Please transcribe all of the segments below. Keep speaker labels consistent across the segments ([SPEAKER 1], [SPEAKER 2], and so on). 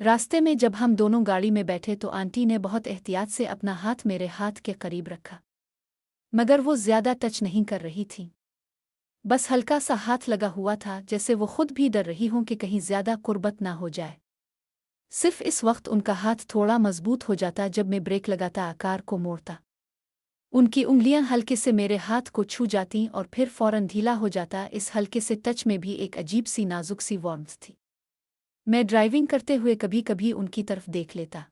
[SPEAKER 1] रास्ते में जब हम दोनों गाड़ी में बैठे तो आंटी ने बहुत एहतियात से अपना हाथ मेरे हाथ के करीब रखा, मगर वो ज्यादा टच नहीं कर रही थी। बस हल्का सा हाथ लगा हुआ था, जैसे वो खुद भी डर रही हों कि कहीं ज्यादा कुर्बत ना हो जाए। सिर्फ इस वक्त उनका हाथ थोड़ा मजबूत हो जाता जब मैं ब्रेक लगाता, आकार को मोड़ता। उनकी उंगलियां हल्के से मेरे हाथ को छू जातीं और फिर फौरन ढीला हो जाता। इस हल्के से टच में भी एक अजीब सी नाजुक सी वार्मथ थी। मैं ड्राइविंग करते हुए कभी कभी उनकी तरफ देख लेता।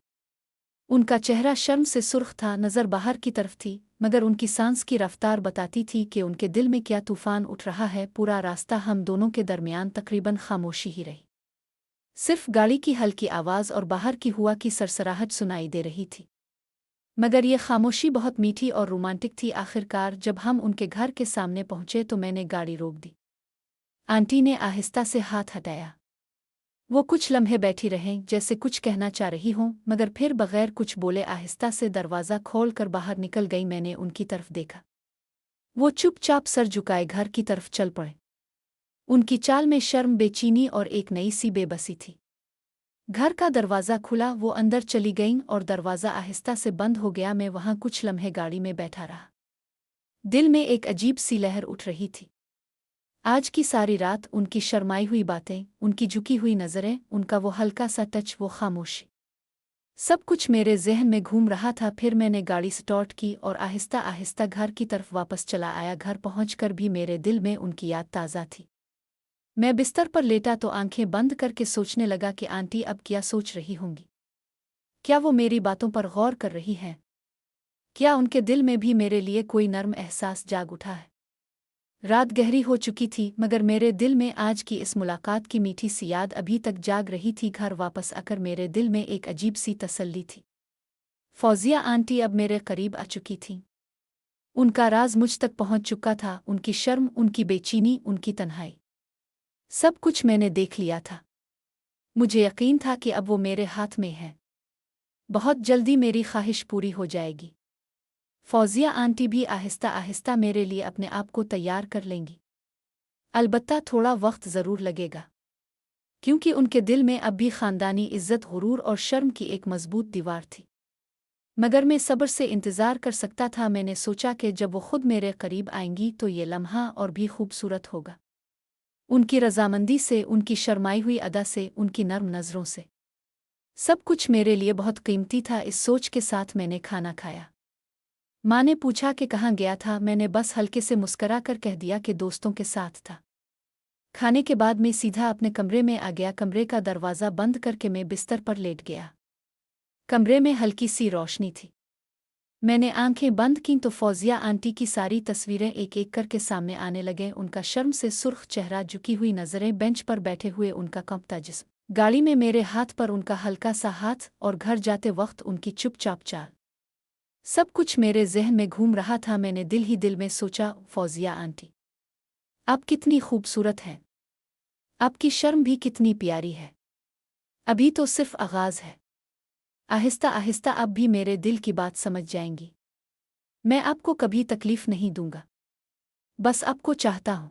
[SPEAKER 1] उनका चेहरा शर्म से सुर्ख था, नज़र बाहर की तरफ थी, मगर उनकी सांस की रफ्तार बताती थी कि उनके दिल में क्या तूफान उठ रहा है। पूरा रास्ता हम दोनों के दरमियान तकरीबन खामोशी ही रही। सिर्फ गाड़ी की हल्की आवाज़ और बाहर की हुआ की सरसराहट सुनाई दे रही थी। मगर ये खामोशी बहुत मीठी और रोमांटिक थी। आखिरकार जब हम उनके घर के सामने पहुंचे तो मैंने गाड़ी रोक दी। आंटी ने आहिस्ता से हाथ हटाया। वो कुछ लम्हे बैठी रहें, जैसे कुछ कहना चाह रही हों, मगर फिर बगैर कुछ बोले आहिस्ता से दरवाज़ा खोल कर बाहर निकल गई। मैंने उनकी तरफ देखा। वो चुपचाप सर झुकाए घर की तरफ चल पड़े। उनकी चाल में शर्म, बेचैनी और एक नई सी बेबसी थी। घर का दरवाज़ा खुला, वो अंदर चली गईं और दरवाज़ा आहिस्ता से बंद हो गया। मैं वहाँ कुछ लम्हे गाड़ी में बैठा रहा। दिल में एक अजीब सी लहर उठ रही थी। आज की सारी रात उनकी शर्माई हुई बातें, उनकी झुकी हुई नज़रें, उनका वो हल्का सा टच, वो खामोशी, सब कुछ मेरे ज़हन में घूम रहा था। फिर मैंने गाड़ी स्टार्ट की और आहिस्ता आहिस्ता घर की तरफ वापस चला आया। घर पहुंचकर भी मेरे दिल में उनकी याद ताज़ा थी। मैं बिस्तर पर लेटा तो आंखें बंद करके सोचने लगा कि आंटी अब क्या सोच रही होंगी। क्या वो मेरी बातों पर गौर कर रही हैं? क्या उनके दिल में भी मेरे लिए कोई नर्म एहसास जाग उठा है? रात गहरी हो चुकी थी, मगर मेरे दिल में आज की इस मुलाकात की मीठी सी याद अभी तक जाग रही थी। घर वापस आकर मेरे दिल में एक अजीब सी तसल्ली थी। फौजिया आंटी अब मेरे करीब आ चुकी थीं। उनका राज मुझ तक पहुंच चुका था। उनकी शर्म, उनकी बेचैनी, उनकी तन्हाई, सब कुछ मैंने देख लिया था। मुझे यकीन था कि अब वो मेरे हाथ में है। बहुत जल्दी मेरी ख्वाहिश पूरी हो जाएगी। फौजिया आंटी भी आहिस्ता आहिस्ता मेरे लिए अपने आप को तैयार कर लेंगी। अलबत्ता थोड़ा वक्त ज़रूर लगेगा, क्योंकि उनके दिल में अब भी ख़ानदानी इज़्ज़त, गुरूर और शर्म की एक मज़बूत दीवार थी। मगर मैं सब्र से इंतज़ार कर सकता था। मैंने सोचा कि जब वो खुद मेरे करीब आएंगी तो ये लम्हा और भी खूबसूरत होगा। उनकी रज़ामंदी से, उनकी शर्माई हुई अदा से, उनकी नर्म नज़रों से, सब कुछ मेरे लिए बहुत कीमती था। इस सोच के साथ मैंने खाना खाया। माँ ने पूछा कि कहाँ गया था। मैंने बस हल्के से मुस्करा कर कह दिया कि दोस्तों के साथ था। खाने के बाद मैं सीधा अपने कमरे में आ गया। कमरे का दरवाज़ा बंद करके मैं बिस्तर पर लेट गया। कमरे में हल्की सी रोशनी थी। मैंने आंखें बंद कीं तो फौजिया आंटी की सारी तस्वीरें एक एक करके सामने आने लगे। उनका शर्म से सुर्ख चेहरा, झुकी हुई नज़रें, बेंच पर बैठे हुए उनका कांपता जिस्म, गाड़ी में मेरे हाथ पर उनका हल्का सा हाथ और घर जाते वक्त उनकी चुपचाप चाल, सब कुछ मेरे ज़हन में घूम रहा था। मैंने दिल ही दिल में सोचा, फौजिया आंटी आप कितनी खूबसूरत हैं। आपकी शर्म भी कितनी प्यारी है। अभी तो सिर्फ आगाज़ है। आहिस्ता आहिस्ता आप भी मेरे दिल की बात समझ जाएंगी। मैं आपको कभी तकलीफ नहीं दूंगा, बस आपको चाहता हूँ।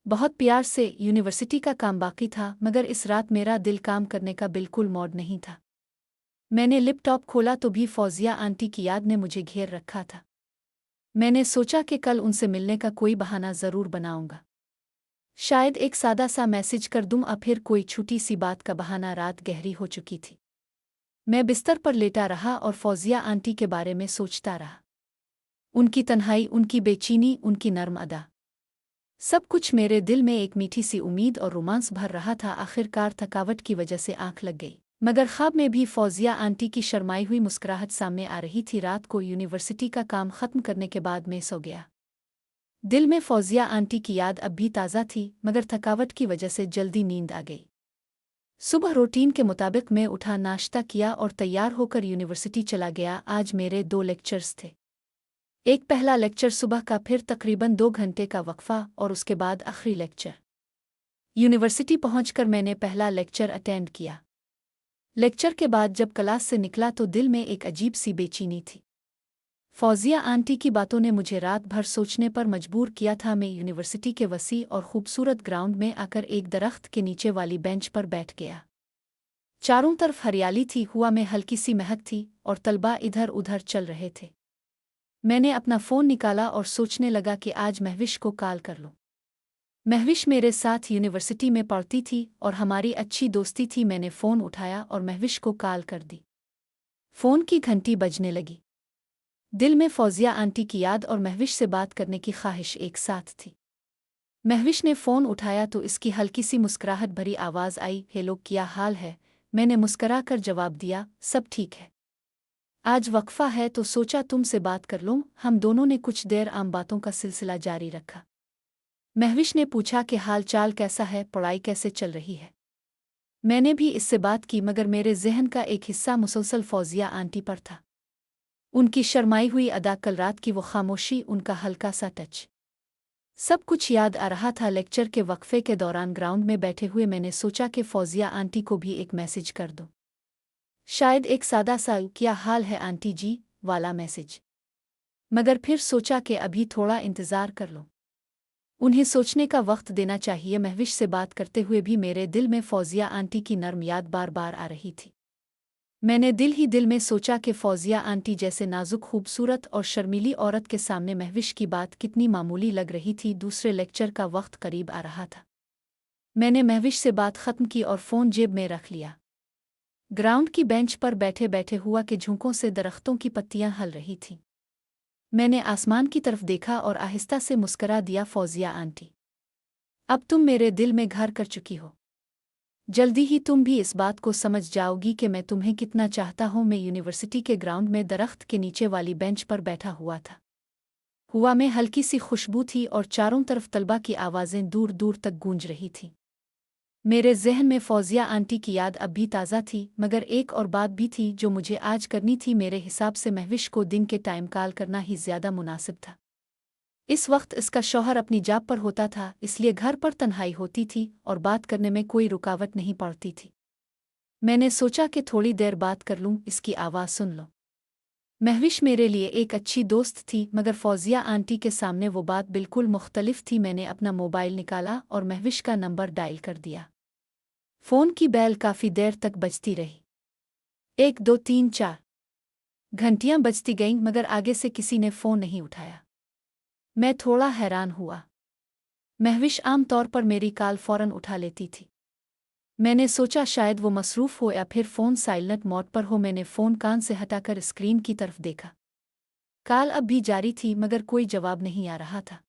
[SPEAKER 1] बहुत प्यार से। यूनिवर्सिटी का काम बाकी था, मगर इस रात मेरा दिल काम करने का बिल्कुल मूड नहीं था। मैंने लैपटॉप खोला तो भी फौजिया आंटी की याद ने मुझे घेर रखा था। मैंने सोचा कि कल उनसे मिलने का कोई बहाना ज़रूर बनाऊंगा। शायद एक सादा सा मैसेज कर दूं, और फिर कोई छोटी सी बात का बहाना। रात गहरी हो चुकी थी। मैं बिस्तर पर लेटा रहा और फौजिया आंटी के बारे में सोचता रहा। उनकी तन्हाई, उनकी बेचैनी, उनकी नर्म अदा, सब कुछ मेरे दिल में एक मीठी सी उम्मीद और रोमांस भर रहा था। आखिरकार थकावट की वजह से आंख लग गई, मगर ख्वाब में भी फौजिया आंटी की शर्माई हुई मुस्कुराहट सामने आ रही थी। रात को यूनिवर्सिटी का काम ख़त्म करने के बाद मैं सो गया। दिल में फौजिया आंटी की याद अब भी ताज़ा थी, मगर थकावट की वजह से जल्दी नींद आ गई। सुबह रूटीन के मुताबिक मैं उठा, नाश्ता किया और तैयार होकर यूनिवर्सिटी चला गया। आज मेरे 2 लेक्चर्स थे। एक पहला लेक्चर सुबह का, फिर तकरीबन 2 घंटे का वक्फा और उसके बाद आखिरी लेक्चर। यूनिवर्सिटी पहुंचकर मैंने पहला लेक्चर अटेंड किया। लेक्चर के बाद जब क्लास से निकला तो दिल में एक अजीब सी बेचैनी थी। फौजिया आंटी की बातों ने मुझे रात भर सोचने पर मजबूर किया था। मैं यूनिवर्सिटी के वसी और खूबसूरत ग्राउंड में आकर एक दरख्त के नीचे वाली बेंच पर बैठ गया। चारों तरफ हरियाली थी, हवा में हल्की सी महक थी और तलबा इधर उधर चल रहे थे। मैंने अपना फ़ोन निकाला और सोचने लगा कि आज महविश को कॉल कर लूं। महविश मेरे साथ यूनिवर्सिटी में पढ़ती थी और हमारी अच्छी दोस्ती थी। मैंने फ़ोन उठाया और महविश को कॉल कर दी। फ़ोन की घंटी बजने लगी। दिल में फौजिया आंटी की याद और महविश से बात करने की ख्वाहिश एक साथ थी। महविश ने फ़ोन उठाया तो इसकी हल्की सी मुस्कुराहट भरी आवाज़ आई, हेलो, क्या हाल है? मैंने मुस्करा कर जवाब दिया, सब ठीक है। आज वक्फा है तो सोचा तुमसे बात कर लूं। हम दोनों ने कुछ देर आम बातों का सिलसिला जारी रखा। महविश ने पूछा कि हाल चाल कैसा है, पढ़ाई कैसे चल रही है। मैंने भी इससे बात की मगर मेरे जहन का एक हिस्सा मुसलसल फौजिया आंटी पर था। उनकी शर्माई हुई अदा, कल रात की वो खामोशी, उनका हल्का सा टच, सब कुछ याद आ रहा था। लेक्चर के वक्फे के दौरान ग्राउंड में बैठे हुए मैंने सोचा कि फौजिया आंटी को भी एक मैसेज कर दूं। शायद एक सादा सा क्या हाल है आंटी जी वाला मैसेज। मगर फिर सोचा कि अभी थोड़ा इंतज़ार कर लो, उन्हें सोचने का वक्त देना चाहिए। महविश से बात करते हुए भी मेरे दिल में फौजिया आंटी की नर्म याद बार बार आ रही थी। मैंने दिल ही दिल में सोचा कि फौजिया आंटी जैसे नाजुक, खूबसूरत और शर्मीली औरत के सामने महविश की बात कितनी मामूली लग रही थी। दूसरे लेक्चर का वक्त करीब आ रहा था। मैंने महविश से बात ख़त्म की और फ़ोन जेब में रख लिया। ग्राउंड की बेंच पर बैठे बैठे हुआ के झोंकों से दरख्तों की पत्तियां हल रही थीं। मैंने आसमान की तरफ देखा और आहिस्ता से मुस्करा दिया, फौजिया आंटी, अब तुम मेरे दिल में घर कर चुकी हो। जल्दी ही तुम भी इस बात को समझ जाओगी कि मैं तुम्हें कितना चाहता हूँ। मैं यूनिवर्सिटी के ग्राउंड में दरख्त के नीचे वाली बेंच पर बैठा हुआ था। हवा में हल्की सी खुशबू थी और चारों तरफ तलबा की आवाज़ें दूर दूर तक गूंज रही थीं। मेरे जहन में फौजिया आंटी की याद अब भी ताज़ा थी, मगर एक और बात भी थी जो मुझे आज करनी थी। मेरे हिसाब से महविश को दिन के टाइम कॉल करना ही ज़्यादा मुनासिब था। इस वक्त इसका शौहर अपनी जॉब पर होता था, इसलिए घर पर तन्हाई होती थी और बात करने में कोई रुकावट नहीं पड़ती थी। मैंने सोचा कि थोड़ी देर बात कर लूँ, इसकी आवाज़ सुन लो। महविश मेरे लिए एक अच्छी दोस्त थी, मगर फौजिया आंटी के सामने वो बात बिल्कुल मुख्तलिफ थी। मैंने अपना मोबाइल निकाला और महविश का नंबर डायल कर दिया। फ़ोन की बेल काफ़ी देर तक बजती रही। 1 2 3 4 घंटियां बजती गईं, मगर आगे से किसी ने फ़ोन नहीं उठाया। मैं थोड़ा हैरान हुआ। महविश आम तौर पर मेरी कॉल फ़ौरन उठा लेती थी। मैंने सोचा शायद वो मसरूफ़ हो या फिर फ़ोन साइलेंट मोड पर हो। मैंने फ़ोन कान से हटाकर स्क्रीन की तरफ देखा। कॉल अब भी जारी थी मगर कोई जवाब नहीं आ रहा था।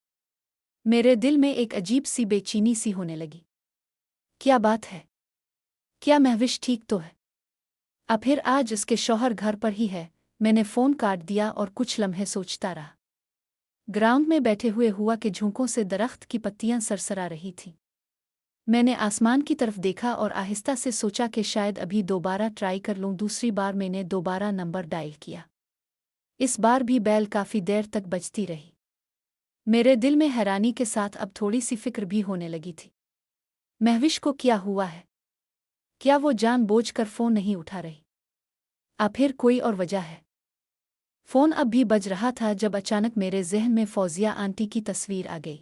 [SPEAKER 1] मेरे दिल में एक अजीब सी बेचैनी सी होने लगी। क्या बात है? क्या महविश ठीक तो है? फिर आज उसके शौहर घर पर ही है। मैंने फ़ोन काट दिया और कुछ लम्हे सोचता रहा। ग्राउंड में बैठे हुए हुआ के झोंकों से दरख्त की पत्तियां सरसरा रही थीं। मैंने आसमान की तरफ देखा और आहिस्ता से सोचा कि शायद अभी दोबारा ट्राई कर लूं। दूसरी बार मैंने दोबारा नंबर डायल किया। इस बार भी बेल काफ़ी देर तक बजती रही। मेरे दिल में हैरानी के साथ अब थोड़ी सी फिक्र भी होने लगी थी। महविश को क्या हुआ है? क्या वो जानबूझकर फ़ोन नहीं उठा रही? फिर कोई और वजह है? फ़ोन अब भी बज रहा था जब अचानक मेरे ज़हन में फौजिया आंटी की तस्वीर आ गई।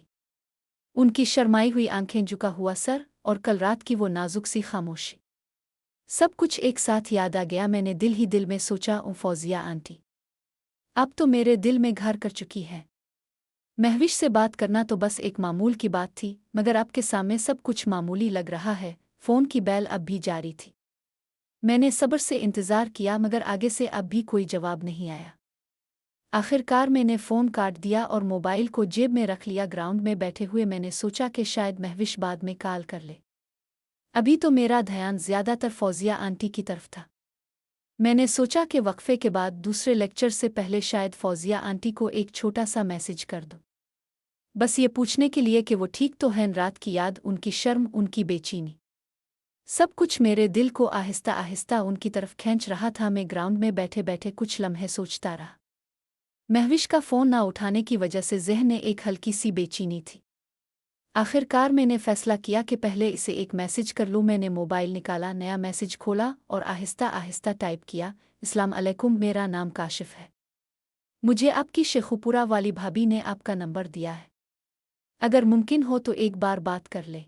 [SPEAKER 1] उनकी शर्माई हुई आंखें, झुका हुआ सर और कल रात की वो नाजुक सी खामोशी, सब कुछ एक साथ याद आ गया। मैंने दिल ही दिल में सोचा, फौजिया आंटी अब तो मेरे दिल में घर कर चुकी है। महविश से बात करना तो बस एक मामूल की बात थी, मगर आपके सामने सब कुछ मामूली लग रहा है। फ़ोन की बेल अब भी जारी थी। मैंने सब्र से इंतज़ार किया मगर आगे से अब भी कोई जवाब नहीं आया। आखिरकार मैंने फ़ोन काट दिया और मोबाइल को जेब में रख लिया। ग्राउंड में बैठे हुए मैंने सोचा कि शायद महविश बाद में कॉल कर ले। अभी तो मेरा ध्यान ज़्यादातर फौजिया आंटी की तरफ था। मैंने सोचा कि वक्फे के बाद दूसरे लेक्चर से पहले शायद फौजिया आंटी को एक छोटा सा मैसेज कर दूं, बस ये पूछने के लिए कि वो ठीक तो हैं। रात की याद, उनकी शर्म, उनकी बेचैनी, सब कुछ मेरे दिल को आहिस्ता आहिस्ता उनकी तरफ खींच रहा था। मैं ग्राउंड में बैठे बैठे कुछ लम्हे सोचता रहा। महविश का फ़ोन ना उठाने की वजह से ज़हन में एक हल्की सी बेचैनी थी। आखिरकार मैंने फ़ैसला किया कि पहले इसे एक मैसेज कर लूँ। मैंने मोबाइल निकाला, नया मैसेज खोला और आहिस्ता आहिस्ता टाइप किया, अस्सलाम अलैकुम, मेरा नाम काशिफ है। मुझे आपकी शेखुपुरा वाली भाभी ने आपका नंबर दिया है। अगर मुमकिन हो तो एक बार बात कर ले।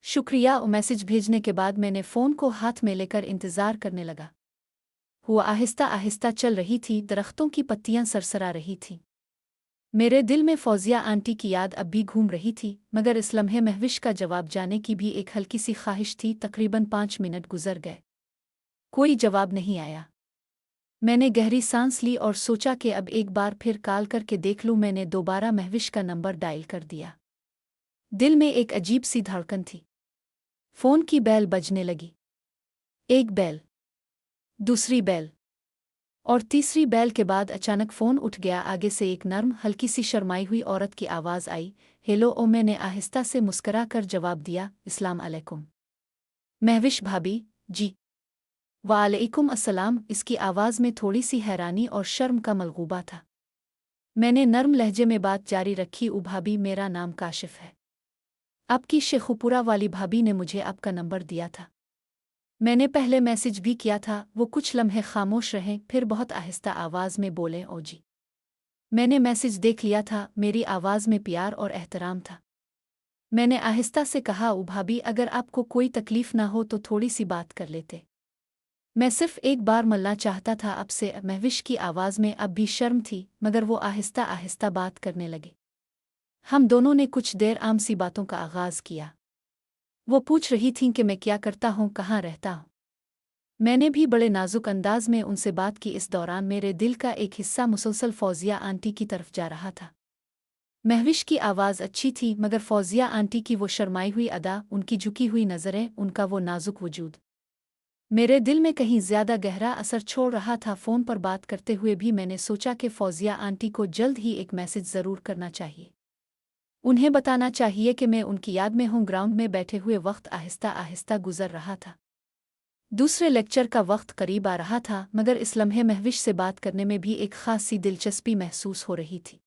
[SPEAKER 1] शुक्रिया। और मैसेज भेजने के बाद मैंने फ़ोन को हाथ में लेकर इंतज़ार करने लगा। हुआ आहिस्ता आहिस्ता चल रही थी, दरख्तों की पत्तियां सरसरा रही थीं। मेरे दिल में फौजिया आंटी की याद अब भी घूम रही थी, मगर इस लम्हे महविश का जवाब जाने की भी एक हल्की सी ख्वाहिश थी। तकरीबन 5 मिनट गुजर गए, कोई जवाब नहीं आया। मैंने गहरी सांस ली और सोचा कि अब एक बार फिर कॉल करके देख लूं। मैंने दोबारा महविश का नंबर डायल कर दिया। दिल में एक अजीब सी धड़कन थी। फ़ोन की बेल बजने लगी। एक बेल, दूसरी बेल और तीसरी बेल के बाद अचानक फ़ोन उठ गया। आगे से एक नर्म, हल्की सी शर्माई हुई औरत की आवाज़ आई, हेलो। ओ मैंने आहिस्ता से मुस्करा कर जवाब दिया, अस्सलाम अलैकुम। महविश भाभी? जी। वालेकुम अस्सलाम। इसकी आवाज़ में थोड़ी सी हैरानी और शर्म का मलगूबा था। मैंने नर्म लहजे में बात जारी रखी, ओ भाभी, मेरा नाम काशिफ है। आपकी शेखुपुरा वाली भाभी ने मुझे आपका नंबर दिया था। मैंने पहले मैसेज भी किया था। वो कुछ लम्हे खामोश रहे, फिर बहुत आहिस्ता आवाज़ में बोले, ओ जी। मैंने मैसेज देख लिया था। मेरी आवाज़ में प्यार और एहतराम था। मैंने आहिस्ता से कहा, ओ भाभी, अगर आपको कोई तकलीफ़ ना हो तो थोड़ी सी बात कर लेते। मैं सिर्फ एक बार मिलना चाहता था आपसे। महविश की आवाज़ में अब भी शर्म थी, मगर वो आहिस्ता आहिस्ता बात करने लगे। हम दोनों ने कुछ देर आम सी बातों का आगाज़ किया। वो पूछ रही थीं कि मैं क्या करता हूँ, कहाँ रहता हूँ। मैंने भी बड़े नाजुक अंदाज में उनसे बात की। इस दौरान मेरे दिल का एक हिस्सा मुसलसल फौजिया आंटी की तरफ जा रहा था। महविश की आवाज़ अच्छी थी, मगर फौजिया आंटी की वो शर्माई हुई अदा, उनकी झुकी हुई नज़रें, उनका वो नाजुक वजूद मेरे दिल में कहीं ज़्यादा गहरा असर छोड़ रहा था। फ़ोन पर बात करते हुए भी मैंने सोचा कि फौजिया आंटी को जल्द ही एक मैसेज ज़रूर करना चाहिए। उन्हें बताना चाहिए कि मैं उनकी याद में हूँ। ग्राउंड में बैठे हुए वक्त आहिस्ता आहिस्ता गुजर रहा था। दूसरे लेक्चर का वक्त करीब आ रहा था, मगर इस लम्हे महविश से बात करने में भी एक ख़ास सी दिलचस्पी महसूस हो रही थी।